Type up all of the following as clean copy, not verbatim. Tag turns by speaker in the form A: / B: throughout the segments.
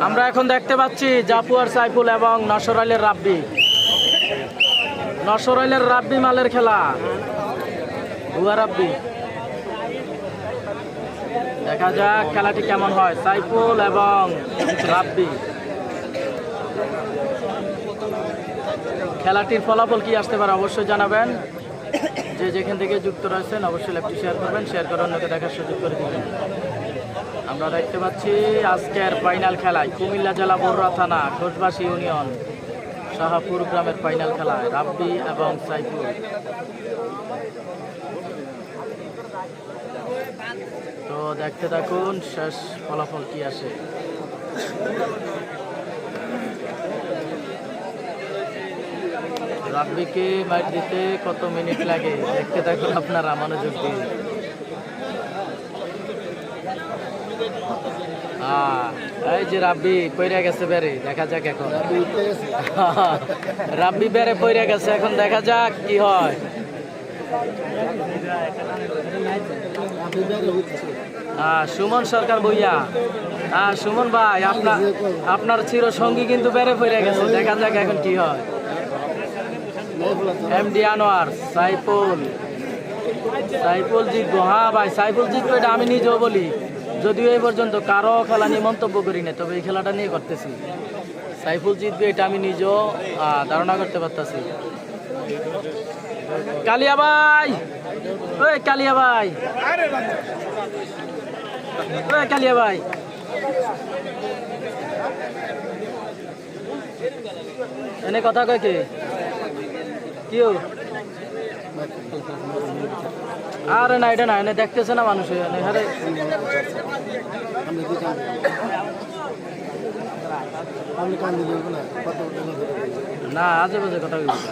A: আমরা এখন দেখতে পাচ্ছি জাপুয়ার সাইফুল এবং নসরাইলের রাব্বি। নসরাইলের রাব্বি মালের খেলা, ভুয়া রাব্বি। দেখা যাক খেলাটি কেমন হয়, সাইফুল এবং রাব্বি। খেলাটির ফলাফল কি আসতে পারে অবশ্যই জানাবেন। যে যেখান থেকে যুক্ত রয়েছেন অবশ্যই লাইভটি শেয়ার করবেন, শেয়ার করে অন্যকে দেখার সুযোগ করে দিবেন। আমরা দেখতে পাচ্ছি আজকের ফাইনাল খেলায় কুমিল্লা জেলা বরুড়া থানা ঘোষবাসী ইউনিয়ন শাহপুর গ্রামের ফাইনাল খেলায় রাব্বি এবং সাইফুল। তো দেখতে থাকুন শেষ ফলাফল কি আসে। রাব্বিকে মাইট দিতে কত মিনিট লাগে দেখতে থাকুন আপনারা মনোযোগ দিয়ে। এই যে রাব্বি পইরা গেছে বেড়ে, দেখা যাক এখন। রাব্বি বেড়ে পইরা গেছে, এখন দেখা যাক কি হয়। সুমন সরকার ভুইয়া, সুমন ভাই আপনার চিরসঙ্গী কিন্তু বেড়ে পইরা গেছে, দেখা যাক এখন কি হয়। এমডি আনোয়ার, সাইফুল জিতবো। হ্যাঁ ভাই সাইফুল জিতবো, এটা আমি নিজেও বলি, যদিও এই পর্যন্ত কারো খেলা নিয়ে মন্তব্য করি না, তবে এই খেলাটা নিয়ে করতেছি। সাইফুল জিতবে এটা আমি নিজেও ধারণা করতে পারতেছি। কালিয়া ভাই, ওই কালিয়া ভাই, ওই কালিয়া ভাই, এনে কথা কয় কে কেউ? আরে না এটা না, এনে দেখতেছে না মানুষ। আরে না আজে বাজে কথা বলছি।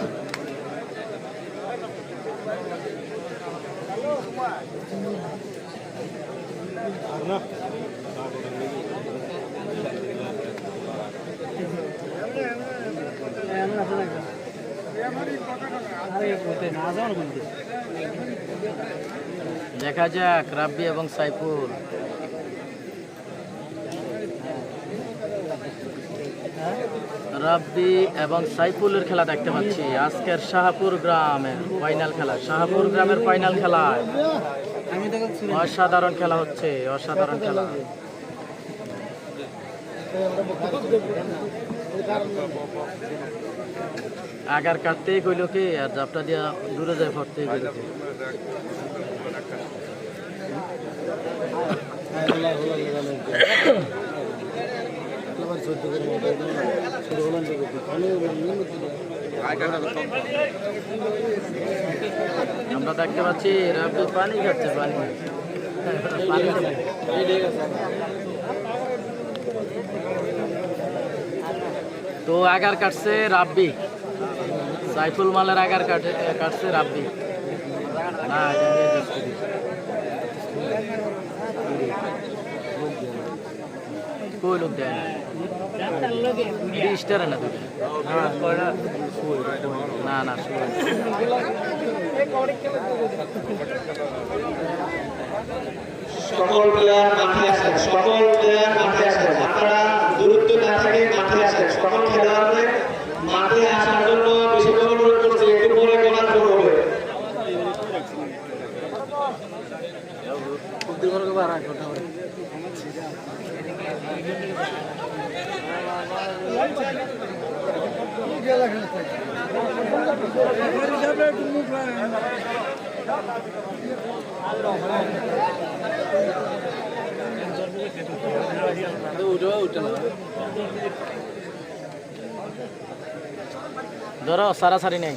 A: দেখা যাক রাব্বি এবং সাইফুল। রাব্বি এবং সাইফুলের খেলা দেখতে পাচ্ছি আজকের শাহপুর গ্রামের ফাইনাল খেলা। শাহপুর গ্রামের ফাইনাল খেলায় অসাধারণ খেলা হচ্ছে, অসাধারণ খেলা। আগার কাটতেই কইল কি, আর জাপটা দিয়া দূরে যায় ফটতেই কইল কি। আমরা দেখতে পাচ্ছি রাব্বি পানি খাচ্ছে, পানি। তো আগার কাটছে রাব্বি, সাইফুল মালের আগার কাটছে রাব্বি। না কই লোক দেয় না, না দুটো না না।
B: সকল প্লেয়ার মাঠে আসেন, সকল প্লেয়ার মাঠে আসেন, আপনারা দূরত্ব না থেকে মাঠে আসেন। সকল খেলোয়াড়দের মাঠে আসার জন্য বেশি অনুরোধ করছি, একটু পরে বলার জন্য হবে।
A: ধরো সারাসারি নেই।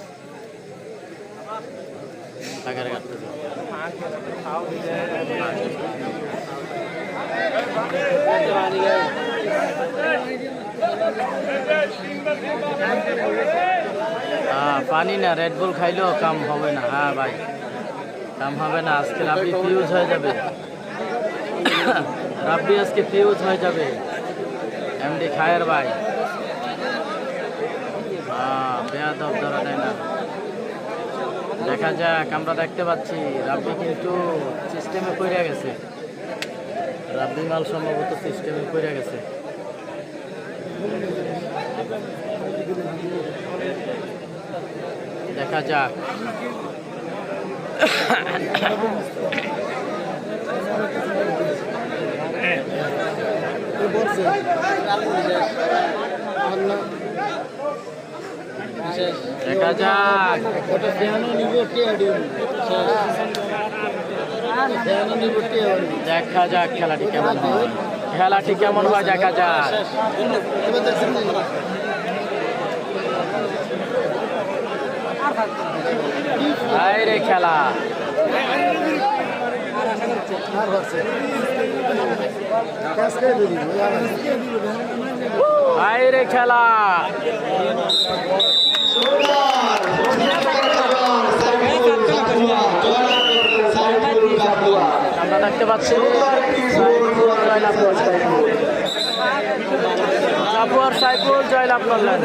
A: পানি না, রেডবুল খাইলেও কাম হবে না। হ্যাঁ ভাই কাম হবে না, আজকে রাব্বি ফিউজ হয়ে যাবে। রাব্বি আজকে ফিউজ হয়ে যাবে। এমডি খায়ের ভাই বেয়াদব ধরা দেয় না। দেখা যাক, আমরা দেখতে পাচ্ছি রাব্বি কিন্তু সিস্টেমে পড়ে গেছে। রাব্বি মাল সম্ভবত সিস্টেমে পড়ে গেছে। দেখা যাক। দেখা যাক দেখা যাক খেলাটি কেমন হয়, খেলাটি কেমন হয় দেখা যাক। বাইরে খেলা বাইরে খেলা আমরা দেখতে পাচ্ছি জাফর সাইফুল জয়লাভ করলেন।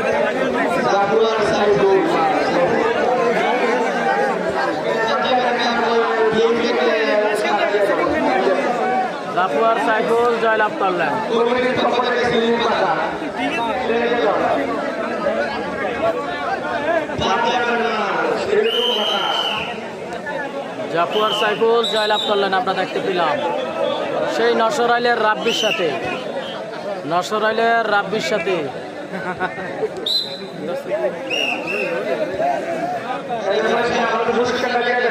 A: জাফর সাইফুল জয়লাভ করলেন। জাফর সাইফুল জয়লাভ করলেন। আমরা দেখতে পেলাম সেই নসরাইলের রাব্বির সাথে, নসরাইলের রাব্বির সাথে
B: পুরস্কার